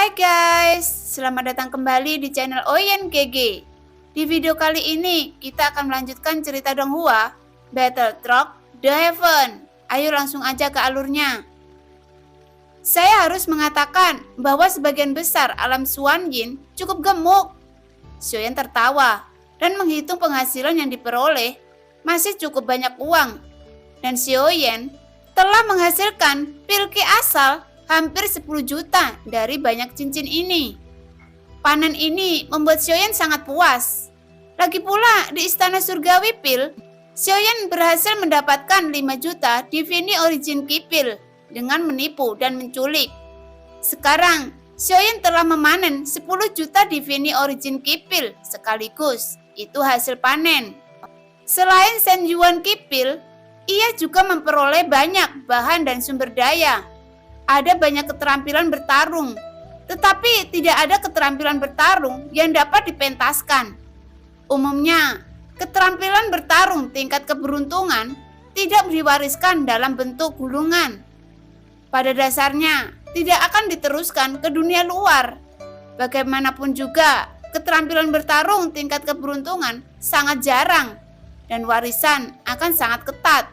Hai guys, selamat datang kembali di channel Oyen GG. Di video kali ini kita akan melanjutkan cerita Donghua, Battle Truck The Heaven. Ayo langsung aja ke alurnya. Saya harus mengatakan bahwa sebagian besar alam Suanjin cukup gemuk. Xiaoyan tertawa dan menghitung penghasilan yang diperoleh masih cukup banyak uang. Dan Xiaoyan telah menghasilkan pilki asal hampir 10 juta dari banyak cincin ini. Panen ini membuat Xiaoyan sangat puas. Lagi pula di Istana Surgawi Pil, Xiaoyan berhasil mendapatkan 5 juta Divine Origin Kipil dengan menipu dan menculik. Sekarang, Xiaoyan telah memanen 10 juta Divine Origin Kipil sekaligus. Itu hasil panen. Selain Senjuan Kipil, ia juga memperoleh banyak bahan dan sumber daya. Ada banyak keterampilan bertarung, tetapi tidak ada keterampilan bertarung yang dapat dipentaskan. Umumnya, keterampilan bertarung tingkat keberuntungan tidak diwariskan dalam bentuk gulungan. Pada dasarnya, tidak akan diteruskan ke dunia luar. Bagaimanapun juga, keterampilan bertarung tingkat keberuntungan sangat jarang, dan warisan akan sangat ketat.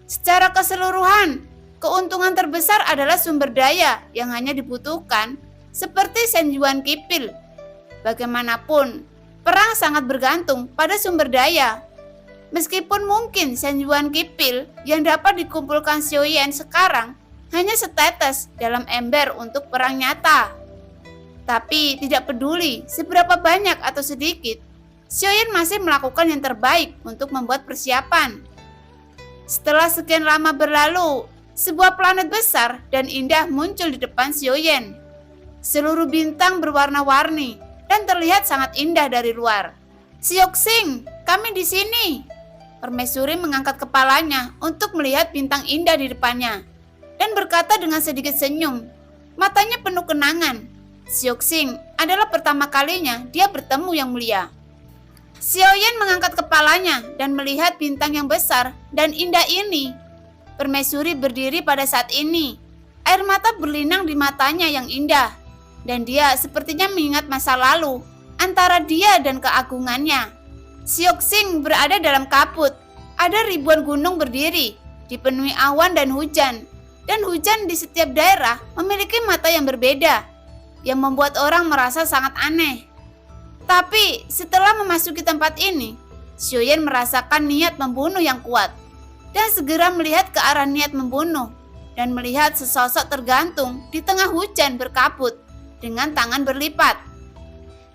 Secara keseluruhan, keuntungan terbesar adalah sumber daya yang hanya dibutuhkan seperti Senjuan Kipil. Bagaimanapun, perang sangat bergantung pada sumber daya. Meskipun mungkin Senjuan Kipil yang dapat dikumpulkan Xiaoyan sekarang hanya setetes dalam ember untuk perang nyata. Tapi tidak peduli seberapa banyak atau sedikit, Xiaoyan masih melakukan yang terbaik untuk membuat persiapan. Setelah sekian lama berlalu, sebuah planet besar dan indah muncul di depan Xiaoyan. Seluruh bintang berwarna-warni dan terlihat sangat indah dari luar. "Sioxing, kami di sini." Permaisuri mengangkat kepalanya untuk melihat bintang indah di depannya dan berkata dengan sedikit senyum. Matanya penuh kenangan. Sioxing adalah pertama kalinya dia bertemu Yang Mulia. Xiaoyan mengangkat kepalanya dan melihat bintang yang besar dan indah ini. Permaisuri berdiri pada saat ini. Air mata berlinang di matanya yang indah. Dan dia sepertinya mengingat masa lalu antara dia dan keagungannya. Sioxing berada dalam kabut. Ada ribuan gunung berdiri, dipenuhi awan dan hujan. Dan hujan di setiap daerah memiliki mata yang berbeda, yang membuat orang merasa sangat aneh. Tapi setelah memasuki tempat ini, Xiaoyan merasakan niat membunuh yang kuat. Dan segera melihat ke arah niat membunuh dan melihat sesosok tergantung di tengah hujan berkabut dengan tangan berlipat.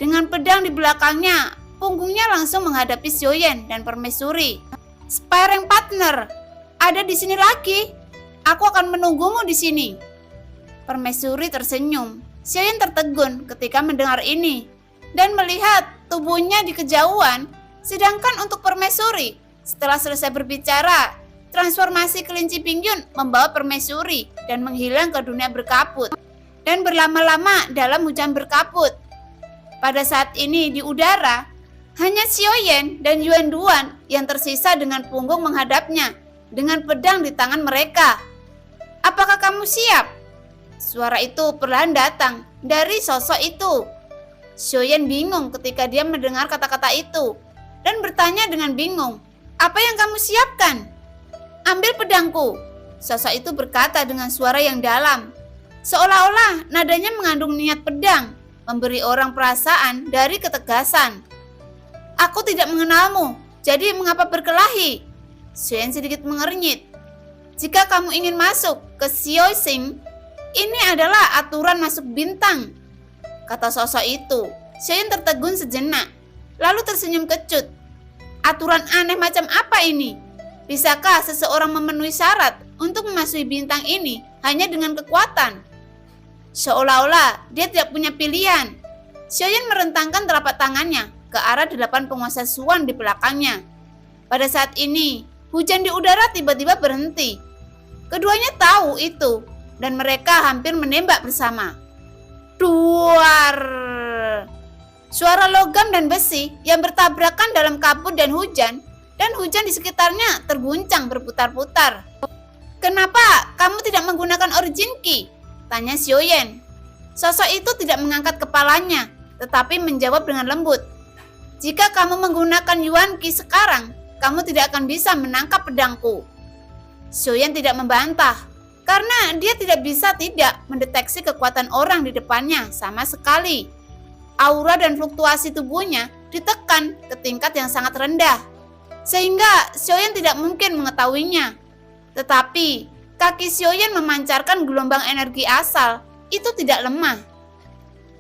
Dengan pedang di belakangnya, punggungnya langsung menghadapi Xiaoyan dan permaisuri. "Sparring partner, ada di sini lagi. Aku akan menunggumu di sini." Permaisuri tersenyum. Xiaoyan tertegun ketika mendengar ini dan melihat tubuhnya di kejauhan. Sedangkan untuk permaisuri, setelah selesai berbicara, transformasi kelinci Pingyun membawa permaisuri dan menghilang ke dunia berkabut dan berlama-lama dalam hujan berkabut. Pada saat ini di udara, hanya Xiaoyan dan Yuan Duan yang tersisa dengan punggung menghadapnya dengan pedang di tangan mereka. "Apakah kamu siap?" Suara itu perlahan datang dari sosok itu. Xiaoyan bingung ketika dia mendengar kata-kata itu dan bertanya dengan bingung, "Apa yang kamu siapkan?" "Ambil pedangku," sosok itu berkata dengan suara yang dalam. Seolah-olah nadanya mengandung niat pedang, memberi orang perasaan dari ketegasan. "Aku tidak mengenalmu, jadi mengapa berkelahi?" Xiaoyan sedikit mengernyit. "Jika kamu ingin masuk ke Xiaoxing, ini adalah aturan masuk bintang," kata sosok itu. Xiaoyan tertegun sejenak, lalu tersenyum kecut. "Aturan aneh macam apa ini? Bisakah seseorang memenuhi syarat untuk memasuki bintang ini hanya dengan kekuatan?" Seolah-olah dia tidak punya pilihan. Xiaoyan merentangkan telapak tangannya ke arah 8 penguasa Suan di belakangnya. Pada saat ini, hujan di udara tiba-tiba berhenti. Keduanya tahu itu, dan mereka hampir menembak bersama. Duar! Suara logam dan besi yang bertabrakan dalam kabut dan hujan di sekitarnya terguncang berputar-putar. "Kenapa kamu tidak menggunakan Origin Ki?" tanya Xiaoyan. Sosok itu tidak mengangkat kepalanya, tetapi menjawab dengan lembut. Jika kamu menggunakan Yuan Qi sekarang, kamu tidak akan bisa menangkap pedangku. Xiaoyan tidak membantah, karena dia tidak bisa tidak mendeteksi kekuatan orang di depannya sama sekali. Aura dan fluktuasi tubuhnya ditekan ke tingkat yang sangat rendah, sehingga Xiaoyan tidak mungkin mengetahuinya. Tetapi, kaki Xiaoyan memancarkan gelombang energi asal, itu tidak lemah.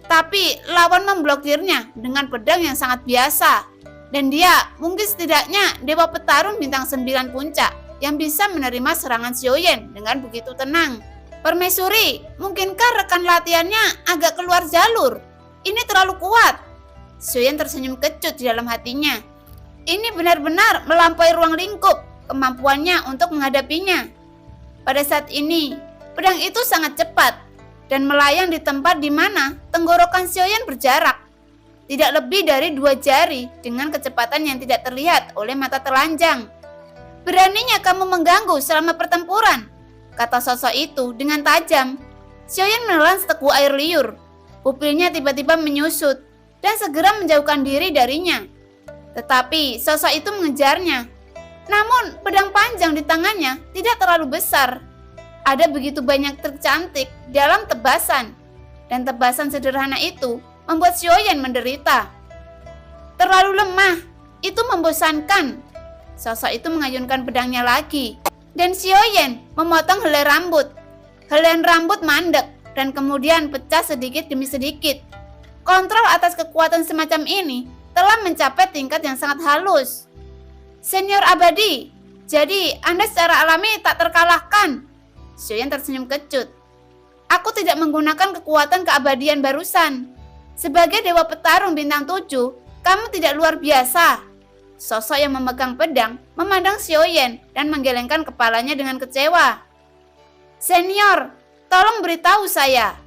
Tapi lawan memblokirnya dengan pedang yang sangat biasa. Dan dia mungkin setidaknya Dewa Petarung bintang 9 puncak yang bisa menerima serangan Xiaoyan dengan begitu tenang. Permaisuri, mungkinkah rekan latihannya agak keluar jalur? Ini terlalu kuat. Xiaoyan tersenyum kecut di dalam hatinya. Ini benar-benar melampaui ruang lingkup kemampuannya untuk menghadapinya. Pada saat ini, pedang itu sangat cepat dan melayang di tempat di mana tenggorokan Xiaoyan berjarak tidak lebih dari 2 jari dengan kecepatan yang tidak terlihat oleh mata telanjang. Beraninya kamu mengganggu selama pertempuran, kata sosok itu dengan tajam. Xiaoyan menelan seteguk air liur. Pupilnya tiba-tiba menyusut dan segera menjauhkan diri darinya. Tetapi sosok itu mengejarnya. Namun pedang panjang di tangannya tidak terlalu besar. Ada begitu banyak trik cantik dalam tebasan, dan tebasan sederhana itu membuat Xiaoyan menderita. Terlalu lemah, itu membosankan. Sosok itu mengayunkan pedangnya lagi, dan Xiaoyan memotong helai rambut. Helaian rambut mandek dan kemudian pecah sedikit demi sedikit. Kontrol atas kekuatan semacam ini telah mencapai tingkat yang sangat halus. Senior abadi, jadi Anda secara alami tak terkalahkan. Xiaoyan tersenyum kecut. Aku tidak menggunakan kekuatan keabadian barusan. Sebagai Dewa Petarung bintang 7, kamu tidak luar biasa. Sosok yang memegang pedang memandang Xiaoyan dan menggelengkan kepalanya dengan kecewa. Senior, tolong beritahu saya.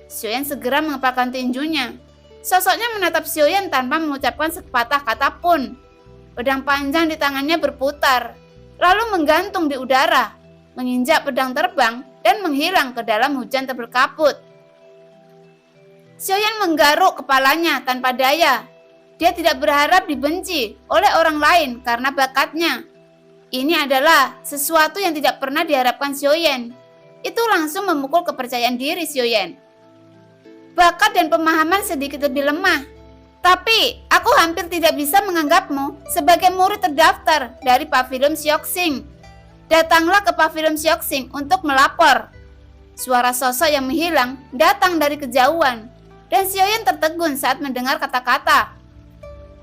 Xiaoyan segera mengepalkan tinjunya. Sosoknya menatap Xiaoyan tanpa mengucapkan sepatah kata pun. Pedang panjang di tangannya berputar, lalu menggantung di udara, menginjak pedang terbang dan menghilang ke dalam hujan tebel kabut. Xiaoyan menggaruk kepalanya tanpa daya. Dia tidak berharap dibenci oleh orang lain karena bakatnya. Ini adalah sesuatu yang tidak pernah diharapkan Xiaoyan. Itu langsung memukul kepercayaan diri Xiaoyan. Bakat dan pemahaman sedikit lebih lemah. Tapi aku hampir tidak bisa menganggapmu sebagai murid terdaftar dari Pavilion Sioxing. Datanglah ke Pavilion Sioxing untuk melapor. Suara sosok yang menghilang datang dari kejauhan, dan Xiaoyan tertegun saat mendengar kata-kata.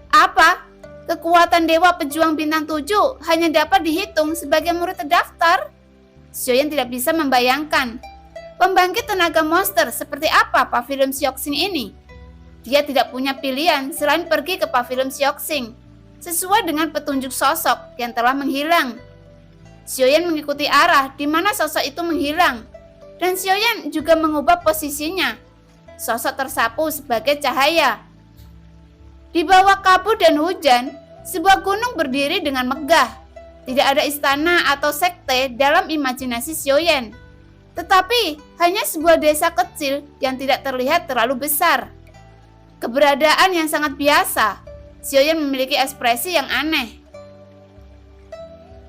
Apa? Kekuatan Dewa Pejuang Bintang 7 hanya dapat dihitung sebagai murid terdaftar? Xiaoyan tidak bisa membayangkan pembangkit tenaga monster seperti apa Pavilion Sioxing ini. Dia tidak punya pilihan selain pergi ke Pavilion Sioxing, sesuai dengan petunjuk sosok yang telah menghilang. Xiaoyan mengikuti arah di mana sosok itu menghilang, dan Xiaoyan juga mengubah posisinya. Sosok tersapu sebagai cahaya. Di bawah kabut dan hujan, sebuah gunung berdiri dengan megah. Tidak ada istana atau sekte dalam imajinasi Xiaoyan, tetapi hanya sebuah desa kecil yang tidak terlihat terlalu besar. Keberadaan yang sangat biasa. Xiaoyan memiliki ekspresi yang aneh.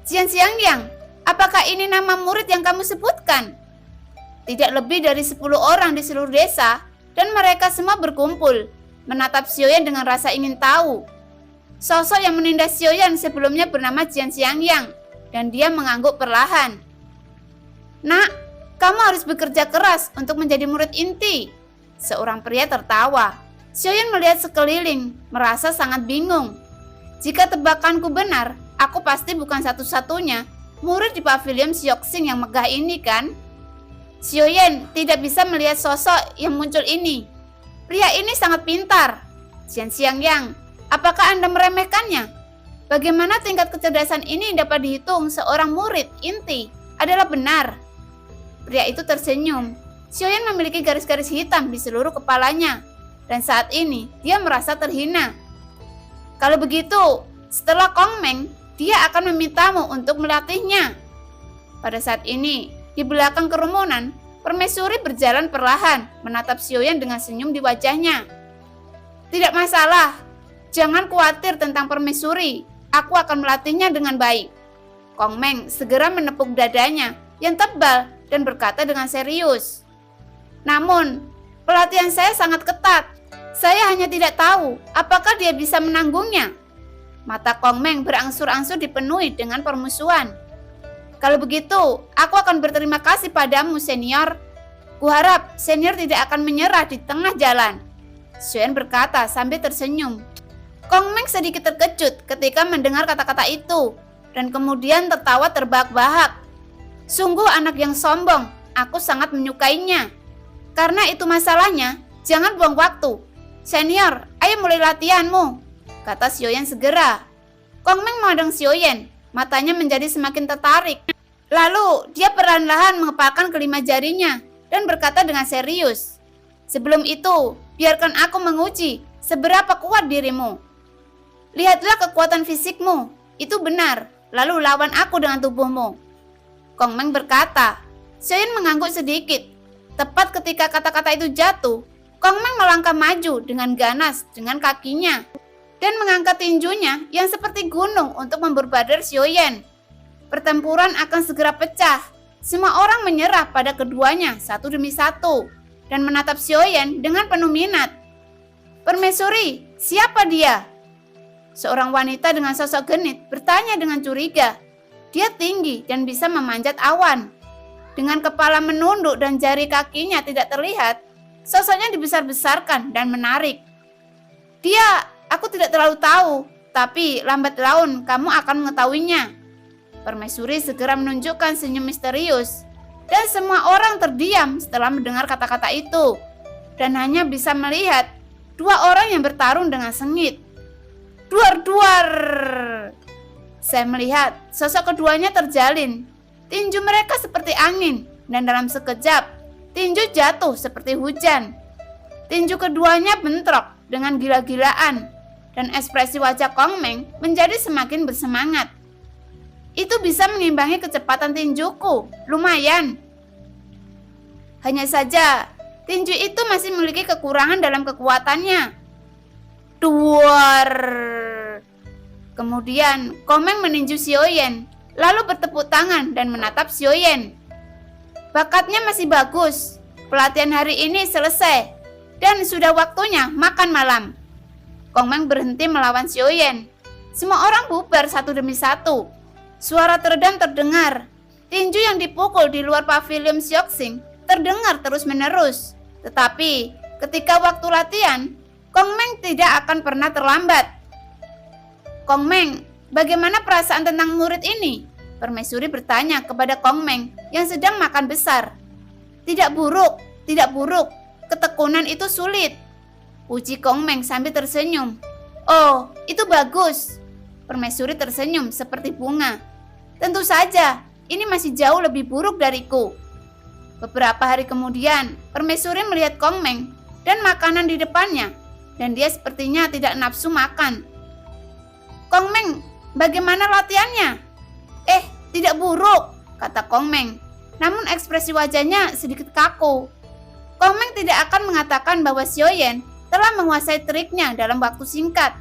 Jian Xiangyang, apakah ini nama murid yang kamu sebutkan? Tidak lebih dari 10 orang di seluruh desa, dan mereka semua berkumpul, menatap Xiaoyan dengan rasa ingin tahu. Sosok yang menindas Xiaoyan sebelumnya bernama Jian Xiangyang, dan dia mengangguk perlahan. Nak, kamu harus bekerja keras untuk menjadi murid inti. Seorang pria tertawa. Xiaoyan melihat sekeliling, merasa sangat bingung. Jika tebakanku benar, aku pasti bukan satu-satunya murid di Pavilion Sioxing yang megah ini kan? Xiaoyan tidak bisa melihat sosok yang muncul ini. Pria ini sangat pintar. Jian Xiangyang, apakah Anda meremehkannya? Bagaimana tingkat kecerdasan ini dapat dihitung seorang murid inti adalah benar? Pria itu tersenyum. Xiaoyan memiliki garis-garis hitam di seluruh kepalanya, dan saat ini dia merasa terhina. Kalau begitu, setelah Kongmeng, dia akan memintamu untuk melatihnya. Pada saat ini, di belakang kerumunan, Permaisuri berjalan perlahan, menatap Xiaoyan dengan senyum di wajahnya. Tidak masalah, jangan khawatir tentang permaisuri, aku akan melatihnya dengan baik. Kong Meng segera menepuk dadanya yang tebal dan berkata dengan serius. Namun, pelatihan saya sangat ketat, saya hanya tidak tahu apakah dia bisa menanggungnya. Mata Kong Meng berangsur-angsur dipenuhi dengan permusuhan. Kalau begitu, aku akan berterima kasih padamu, senior. Kuharap senior tidak akan menyerah di tengah jalan. Xiaoyan berkata sambil tersenyum. Kong Meng sedikit terkejut ketika mendengar kata-kata itu, dan kemudian tertawa terbahak-bahak. Sungguh anak yang sombong, aku sangat menyukainya. Karena itu masalahnya, jangan buang waktu. Senior, ayo mulai latihanmu, kata Xiaoyan segera. Kong Meng memandang Xiaoyan, matanya menjadi semakin tertarik. Lalu dia perlahan-lahan mengepalkan kelima jarinya dan berkata dengan serius. Sebelum itu, biarkan aku menguji seberapa kuat dirimu. Lihatlah kekuatan fisikmu, itu benar. Lalu lawan aku dengan tubuhmu. Kong Meng berkata. Xiaoyan mengangguk sedikit. Tepat ketika kata-kata itu jatuh, Kong Meng melangkah maju dengan ganas dengan kakinya dan mengangkat tinjunya yang seperti gunung untuk memberbadan Xiaoyan. Pertempuran akan segera pecah. Semua orang menyerah pada keduanya satu demi satu dan menatap Xiaoyan dengan penuh minat. Permaisuri, siapa dia? Seorang wanita dengan sosok genit bertanya dengan curiga. Dia tinggi dan bisa memanjat awan. Dengan kepala menunduk dan jari kakinya tidak terlihat, sosoknya dibesar-besarkan dan menarik. Dia, aku tidak terlalu tahu, tapi lambat laun kamu akan mengetahuinya. Permaisuri segera menunjukkan senyum misterius, dan semua orang terdiam setelah mendengar kata-kata itu, dan hanya bisa melihat dua orang yang bertarung dengan sengit. Duar-duar! Saya melihat sosok keduanya terjalin. Tinju mereka seperti angin, dan dalam sekejap, tinju jatuh seperti hujan. Tinju keduanya bentrok dengan gila-gilaan, dan ekspresi wajah Kong Meng menjadi semakin bersemangat. Itu bisa mengimbangi kecepatan tinjuku, lumayan. Hanya saja, tinju itu masih memiliki kekurangan dalam kekuatannya. Duar! Kemudian, Kong Meng meninju Xiaoyan, lalu bertepuk tangan dan menatap Xiaoyan. Bakatnya masih bagus. Pelatihan hari ini selesai dan sudah waktunya makan malam. Kong Meng berhenti melawan Xiaoyan. Semua orang bubar satu demi satu. Suara teredam terdengar. Tinju yang dipukul di luar pavilion Sioxing terdengar terus-menerus. Tetapi ketika waktu latihan, Kong Meng tidak akan pernah terlambat. Kong Meng, bagaimana perasaan tentang murid ini? Permaisuri bertanya kepada Kong Meng yang sedang makan besar. Tidak buruk, tidak buruk. Ketekunan itu sulit. Puji Kong Meng sambil tersenyum. Oh, itu bagus. Permaisuri tersenyum seperti bunga. Tentu saja, ini masih jauh lebih buruk dariku. Beberapa hari kemudian, Permaisuri melihat Kong Meng dan makanan di depannya, dan dia sepertinya tidak nafsu makan. Kong Meng, bagaimana latihannya? Tidak buruk, kata Kong Meng. Namun ekspresi wajahnya sedikit kaku. Kong Meng tidak akan mengatakan bahwa Xiaoyan telah menguasai triknya dalam waktu singkat.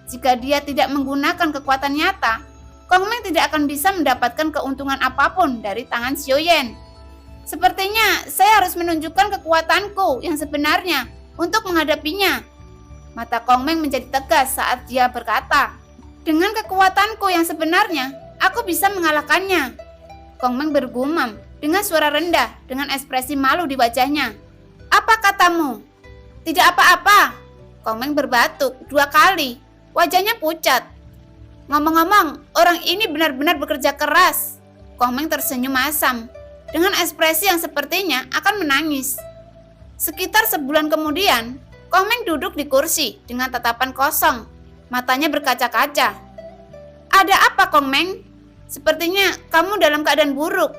Jika dia tidak menggunakan kekuatan nyata, Kong Meng tidak akan bisa mendapatkan keuntungan apapun dari tangan Xiaoyan. Sepertinya saya harus menunjukkan kekuatanku yang sebenarnya untuk menghadapinya. Mata Kong Meng menjadi tegas saat dia berkata, dengan kekuatanku yang sebenarnya, aku bisa mengalahkannya. Kong Meng bergumam dengan suara rendah dengan ekspresi malu di wajahnya. Apa katamu? Tidak apa-apa. Kong Meng berbatuk 2 kali. Wajahnya pucat. Ngomong-ngomong, orang ini benar-benar bekerja keras. Kong Meng tersenyum asam dengan ekspresi yang sepertinya akan menangis. Sekitar sebulan kemudian, Kong Meng duduk di kursi dengan tatapan kosong. Matanya berkaca-kaca. Ada apa, Kong Meng? Sepertinya kamu dalam keadaan buruk.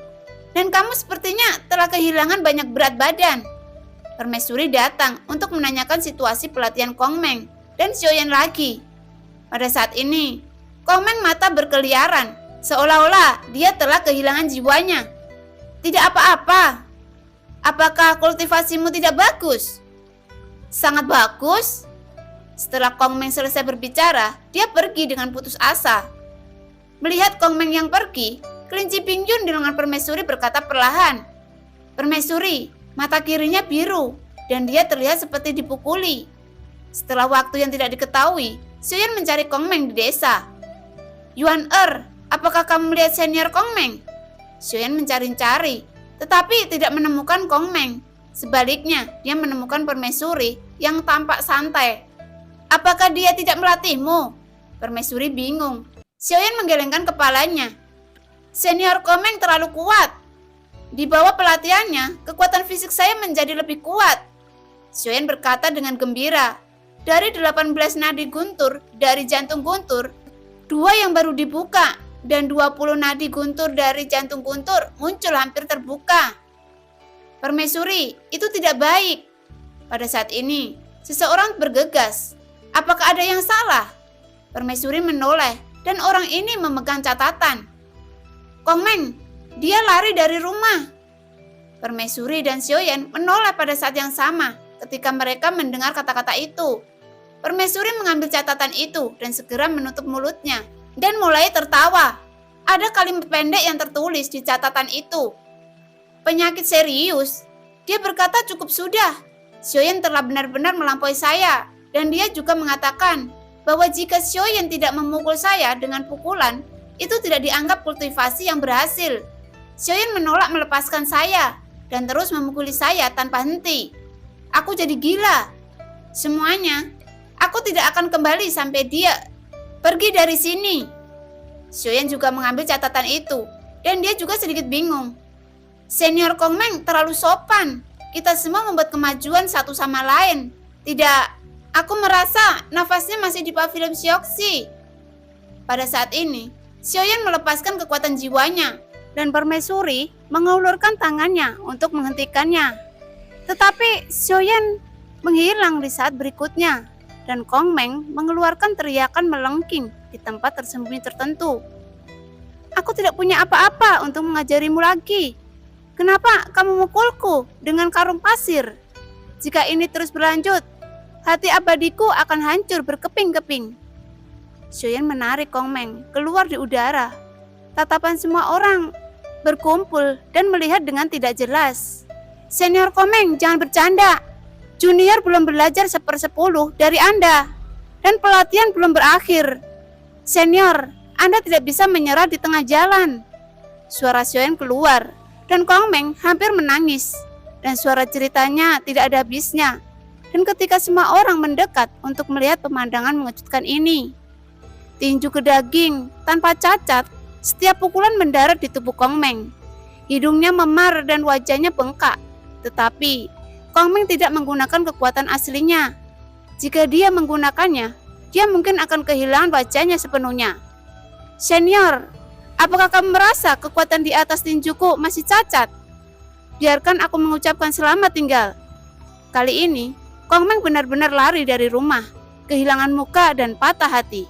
Dan kamu sepertinya telah kehilangan banyak berat badan. Permaisuri datang untuk menanyakan situasi pelatihan Kong Meng dan Xiaoyan lagi. Pada saat ini, Kong Meng mata berkeliaran, seolah-olah dia telah kehilangan jiwanya. Tidak apa-apa. Apakah kultivasimu tidak bagus? Sangat bagus. Setelah Kong Meng selesai berbicara, dia pergi dengan putus asa. Melihat Kong Meng yang pergi, kelinci Bingyun di lengan permaisuri berkata perlahan, "Permaisuri, mata kirinya biru dan dia terlihat seperti dipukuli." Setelah waktu yang tidak diketahui, Xiaoyan mencari Kong Meng di desa. "Yuan apakah kamu melihat senior Kong Meng?" Xiaoyan mencari-cari, tetapi tidak menemukan Kong Meng. Sebaliknya, dia menemukan permaisuri yang tampak santai. "Apakah dia tidak melatihmu?" Permaisuri bingung. Xiaoyan menggelengkan kepalanya. "Senior Kong Meng terlalu kuat. Di bawah pelatihannya, kekuatan fisik saya menjadi lebih kuat." Xiaoyan berkata dengan gembira. Dari 18 nadi guntur dari jantung guntur, 2 yang baru dibuka dan 20 nadi guntur dari jantung guntur muncul hampir terbuka. "Permaisuri, itu tidak baik." Pada saat ini, seseorang bergegas. "Apakah ada yang salah?" Permaisuri menoleh dan orang ini memegang catatan. "Kong Meng, dia lari dari rumah." Permaisuri dan Xiaoyan menoleh pada saat yang sama ketika mereka mendengar kata-kata itu. Permaisuri mengambil catatan itu dan segera menutup mulutnya dan mulai tertawa. Ada kalimat pendek yang tertulis di catatan itu. "Penyakit serius." Dia berkata, "Cukup sudah. Xiaoyan telah benar-benar melampaui saya." Dan dia juga mengatakan bahwa jika Xiaoyan tidak memukul saya dengan pukulan, itu tidak dianggap kultivasi yang berhasil. Xiaoyan menolak melepaskan saya dan terus memukuli saya tanpa henti. Aku jadi gila. Semuanya, aku tidak akan kembali sampai dia pergi dari sini. Xiaoyan juga mengambil catatan itu, dan dia juga sedikit bingung. Senior Kong Meng terlalu sopan. Kita semua membuat kemajuan satu sama lain. Tidak, aku merasa nafasnya masih di pavilion Sioxi. Pada saat ini, Xiaoyan melepaskan kekuatan jiwanya, dan permaisuri mengulurkan tangannya untuk menghentikannya. Tetapi Xiaoyan menghilang di saat berikutnya, dan Kong Meng mengeluarkan teriakan melengking di tempat tersembunyi tertentu. Aku tidak punya apa-apa untuk mengajarimu lagi. Kenapa kamu memukulku dengan karung pasir? Jika ini terus berlanjut, hati abadiku akan hancur berkeping-keping. Xiaoyan menarik Kong Meng keluar di udara. Tatapan semua orang berkumpul dan melihat dengan tidak jelas. Senior Kong Meng, jangan bercanda. Junior belum belajar 1/10 dari Anda, dan pelatihan belum berakhir. Senior, Anda tidak bisa menyerah di tengah jalan. Suara Xiaoyan keluar, dan Kong Meng hampir menangis, dan suara ceritanya tidak ada habisnya. Dan ketika semua orang mendekat untuk melihat pemandangan mengejutkan ini, tinju ke daging tanpa cacat, setiap pukulan mendarat di tubuh Kong Meng. Hidungnya memar dan wajahnya bengkak, tetapi Kong Meng tidak menggunakan kekuatan aslinya. Jika dia menggunakannya, dia mungkin akan kehilangan wajahnya sepenuhnya. Senior, apakah kamu merasa kekuatan di atas tinjuku masih cacat? Biarkan aku mengucapkan selamat tinggal. Kali ini, Kong Meng benar-benar lari dari rumah, kehilangan muka dan patah hati.